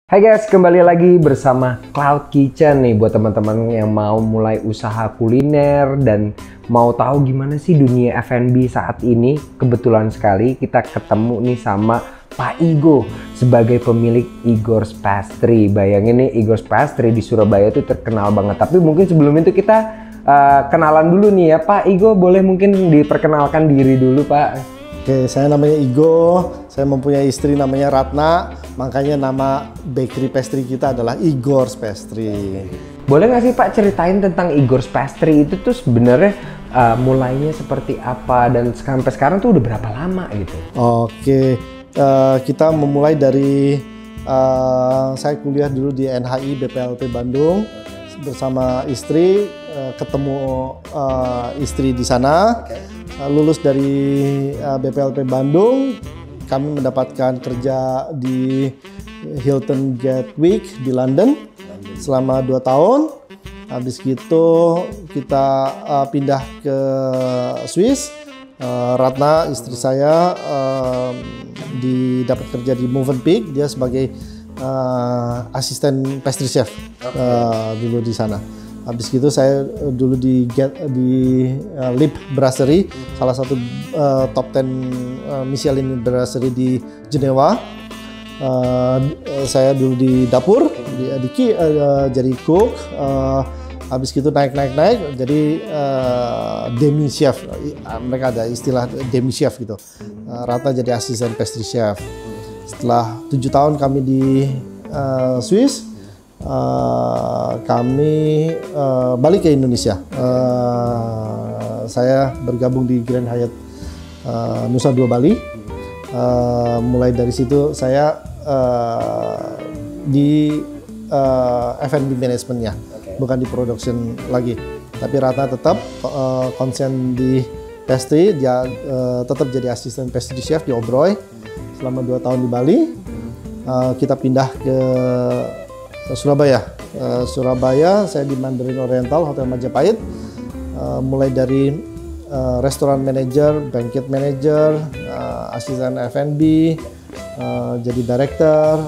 Hai guys, kembali lagi bersama Cloud Kitchen nih buat teman-teman yang mau mulai usaha kuliner dan mau tahu gimana sih dunia F&B saat ini. Kebetulan sekali kita ketemu nih sama Pak Igo sebagai pemilik Igor's Pastry. Bayangin nih, Igor's Pastry di Surabaya itu terkenal banget. Tapi mungkin sebelum itu kita kenalan dulu nih ya. Pak Igo, boleh mungkin diperkenalkan diri dulu Pak? Oke, saya namanya Igo, saya mempunyai istri namanya Ratna, makanya nama bakery pastry kita adalah Igor's Pastry. Boleh nggak sih Pak ceritain tentang Igor's Pastry itu tuh sebenarnya mulainya seperti apa dan sampai sekarang tuh udah berapa lama gitu? Oke, kita memulai dari saya kuliah dulu di NHI BPLP Bandung bersama istri, ketemu istri di sana. Lulus dari BPLP Bandung, kami mendapatkan kerja di Hilton Gatwick di London selama 2 tahun. Habis gitu kita pindah ke Swiss. Ratna, istri saya, dapat kerja di Movenpick, dia sebagai asisten pastry chef dulu di sana. Habis gitu saya dulu di Lip Brasserie, salah satu top 10 Michelin Brasserie di Jenewa. Saya dulu di dapur, jadi cook. Habis gitu naik jadi demi chef. Mereka ada istilah demi chef gitu. Rata jadi asisten pastry chef. Setelah 7 tahun kami di Swiss, kami balik ke Indonesia. Saya bergabung di Grand Hyatt Nusa Dua Bali. Mulai dari situ saya di F&B manajemennya, bukan di production lagi. Tapi Ratna tetap konsen di pastry, dia tetap jadi asisten pastry chef di Obroy selama 2 tahun di Bali. Kita pindah ke Surabaya. Surabaya saya di Mandarin Oriental Hotel Majapahit, mulai dari restoran manager, banquet manager, asisten F&B, jadi director,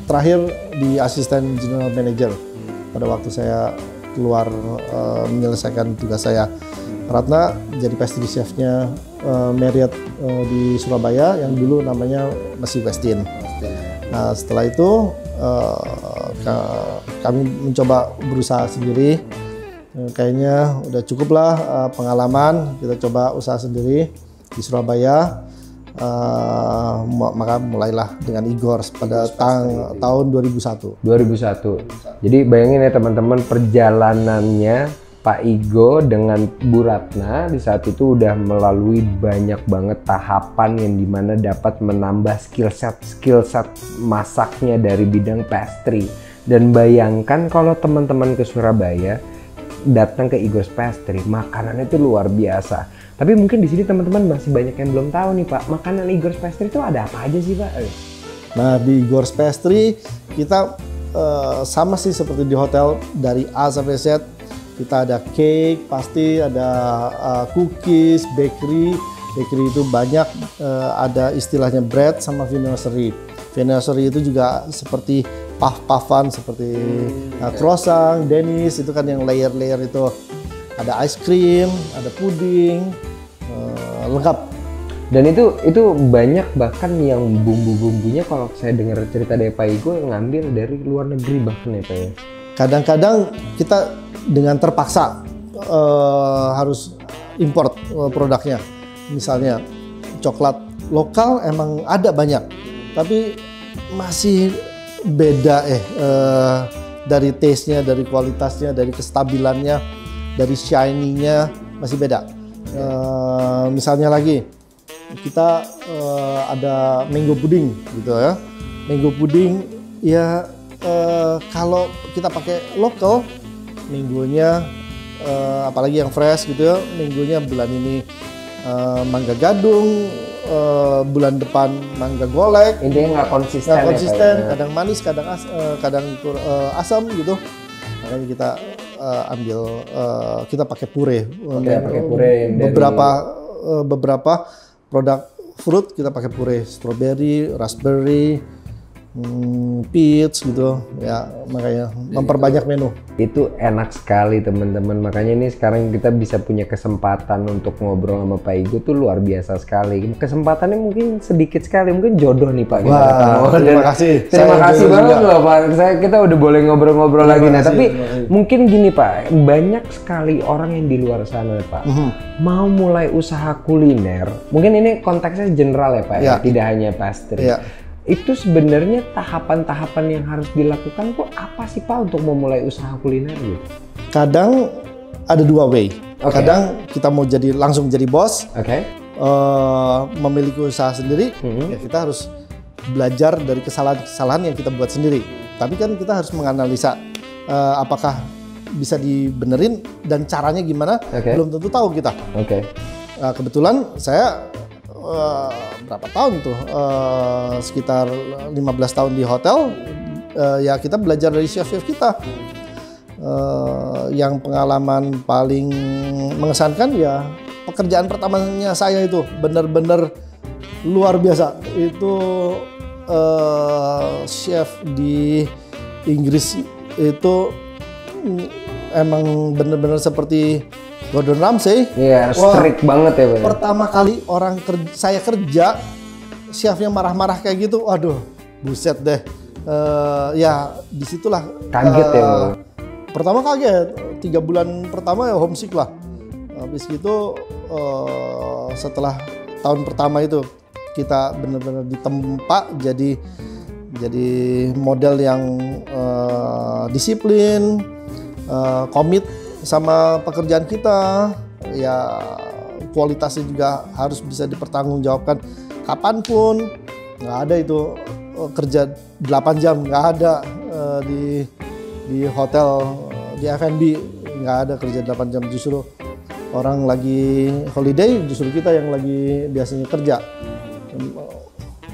terakhir di asisten general manager pada waktu saya keluar menyelesaikan tugas saya. Ratna jadi pastry chefnya Marriott di Surabaya yang dulu namanya masih Westin. Nah, setelah itu kami mencoba berusaha sendiri. Kayaknya udah cukup lah pengalaman, kita coba usaha sendiri di Surabaya. Maka mulailah dengan Igor's pada tahun 2001. Jadi bayangin ya teman-teman, perjalanannya Pak Igo dengan Bu Ratna di saat itu udah melalui banyak banget tahapan yang dimana dapat menambah skill set masaknya dari bidang pastry. Dan bayangkan kalau teman-teman ke Surabaya datang ke Igor's Pastry, makanannya itu luar biasa. Tapi mungkin di sini teman-teman masih banyak yang belum tahu nih Pak, makanan Igor's Pastry itu ada apa aja sih Pak? Nah, di Igor's Pastry kita sama sih seperti di hotel, dari A sampai Z. Kita ada cake, pasti ada cookies, bakery. Bakery itu banyak, ada istilahnya bread sama veneserie. Veneserie itu juga seperti puff-puffan, seperti croissant, Danish, itu kan yang layer-layer itu. Ada ice cream, ada puding, lengkap. Dan itu banyak, bahkan yang bumbu-bumbunya kalau saya dengar cerita dari Pak Igo ngambil dari luar negeri bahkan ya Pak ya. Kadang-kadang kita dengan terpaksa harus import produknya. Misalnya coklat lokal emang ada banyak, tapi masih beda dari taste-nya, dari kualitasnya, dari kestabilannya, dari shiny-nya masih beda. Misalnya lagi kita ada mango pudding gitu ya. Mango pudding ya kalau kita pakai lokal, minggunya apalagi yang fresh gitu ya, minggunya bulan ini mangga gadung, bulan depan mangga golek. Intinya nggak konsisten. Ya, kadang manis, kadang asam gitu. Makanya kita kita pakai puree. Pakai puree. Beberapa produk fruit kita pakai puree, strawberry, raspberry, pizza gitu ya, makanya memperbanyak menu. Itu enak sekali teman-teman, makanya ini sekarang kita bisa punya kesempatan untuk ngobrol sama Pak Igo tuh luar biasa sekali. Kesempatannya mungkin sedikit sekali, mungkin jodoh nih Pak. Wah, terima kasih. Terima kasih banget loh Pak, kita udah boleh ngobrol-ngobrol lagi. Nah tapi mungkin gini Pak, banyak sekali orang yang di luar sana Pak mau mulai usaha kuliner. Mungkin ini konteksnya general ya Pak, ya? Tidak hanya pastry. Itu sebenarnya tahapan-tahapan yang harus dilakukan kok apa sih Pak untuk memulai usaha kuliner gitu? Kadang ada dua way. Kadang kita mau langsung jadi bos, memiliki usaha sendiri, ya kita harus belajar dari kesalahan-kesalahan yang kita buat sendiri. Tapi kan kita harus menganalisa apakah bisa dibenerin dan caranya gimana, belum tentu tahu kita. Kebetulan saya berapa tahun tuh, sekitar 15 tahun di hotel, ya kita belajar dari chef-chef kita. Yang pengalaman paling mengesankan ya pekerjaan pertamanya saya itu benar-benar luar biasa. Itu chef di Inggris itu emang benar-benar seperti Gordon Ramsay. Iya, strict banget ya Pak. Pertama kali saya kerja, chefnya marah-marah kayak gitu, aduh, buset deh. Ya disitulah kaget ya. Pertama kaget, 3 bulan pertama ya homesick lah. Habis gitu setelah tahun pertama itu kita benar-benar ditempa jadi model yang disiplin, komit sama pekerjaan kita, ya kualitasnya juga harus bisa dipertanggungjawabkan kapanpun. Nggak ada itu kerja 8 jam, nggak ada di hotel, di F&B nggak ada kerja 8 jam. Justru orang lagi holiday, justru kita yang lagi biasanya kerja.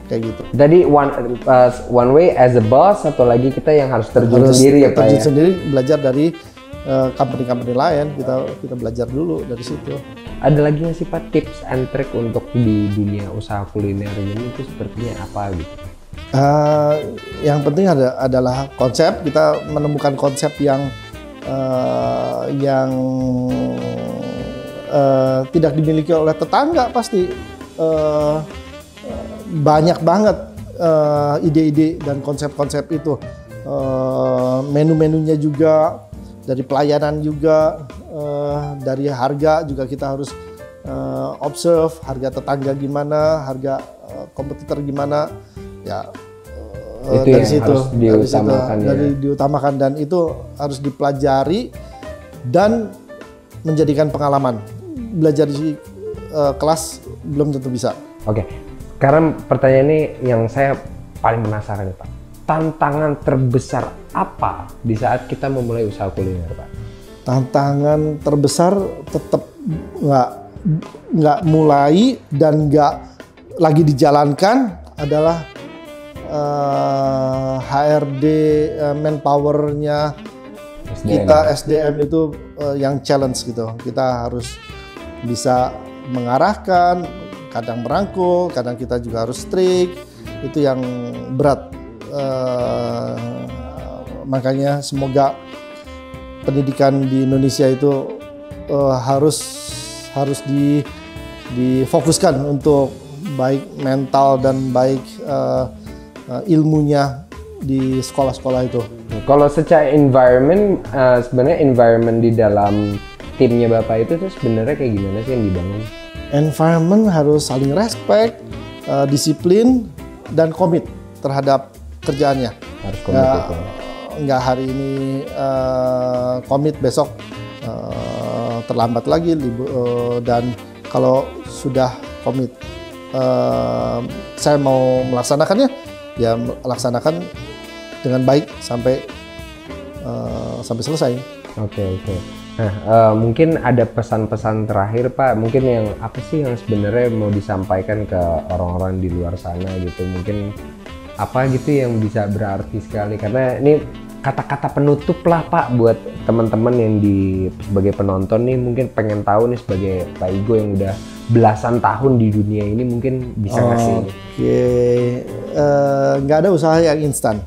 Kayak gitu. Jadi one way as a boss, atau lagi kita yang harus terjun sendiri ya Pak ya? Terjun sendiri, belajar dari company-company lain, kita belajar dulu dari situ. Ada lagi nggak sih Pak tips and trick untuk di dunia usaha kuliner ini itu sepertinya apa gitu? Yang penting adalah konsep. Kita menemukan konsep yang tidak dimiliki oleh tetangga pasti. Banyak banget ide-ide dan konsep-konsep itu. Menu-menunya juga, dari pelayanan juga, dari harga juga kita harus observe harga tetangga gimana, harga kompetitor gimana, ya itu dari situ diutamakan dan itu harus dipelajari dan menjadikan pengalaman. Belajar di kelas belum tentu bisa. Karena pertanyaan ini yang saya paling penasaran nih Pak. Tantangan terbesar apa di saat kita memulai usaha kuliner Pak? Tantangan terbesar tetap nggak mulai dan nggak lagi dijalankan adalah HRD, manpowernya kita, SDM itu yang challenge gitu. Kita harus bisa mengarahkan, kadang merangkul, kadang kita juga harus strict. Itu yang berat. Makanya semoga pendidikan di Indonesia itu harus difokuskan untuk baik mental dan baik ilmunya di sekolah-sekolah itu. Kalau secara environment, sebenarnya environment di dalam timnya Bapak itu tuh sebenarnya kayak gimana sih yang dibangun? Environment harus saling respect, disiplin, dan komit terhadap kerjaannya. Harus komit itu. Nggak hari ini komit, besok terlambat lagi, dan kalau sudah komit saya mau melaksanakannya, ya laksanakan dengan baik sampai selesai. Oke. Nah, mungkin ada pesan-pesan terakhir Pak, mungkin yang apa sih yang sebenarnya mau disampaikan ke orang-orang di luar sana gitu, mungkin apa gitu yang bisa berarti sekali, karena ini kata-kata penutup lah Pak buat teman-teman yang sebagai penonton nih mungkin pengen tahu nih sebagai Pak Igo yang udah belasan tahun di dunia ini mungkin bisa ngasih. Oke, nggak ada usaha yang instan.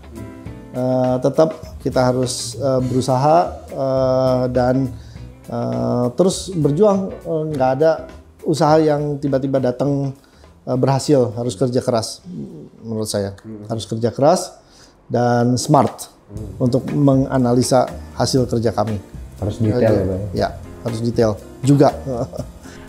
Tetap kita harus berusaha dan terus berjuang. Nggak ada usaha yang tiba-tiba datang berhasil. Harus kerja keras, menurut saya. Harus kerja keras dan smart untuk menganalisa hasil kerja kami. Harus detail ya Pak? Ya, harus detail juga.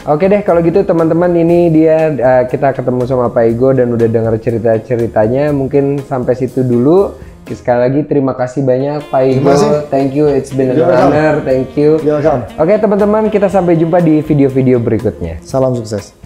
Oke deh, kalau gitu teman-teman, ini dia kita ketemu sama Pak Igo dan udah dengar cerita-ceritanya. Mungkin sampai situ dulu. Sekali lagi terima kasih banyak Pak Igo. Thank you, it's been an honor. Thank you. Oke teman-teman, kita sampai jumpa di video-video berikutnya. Salam sukses.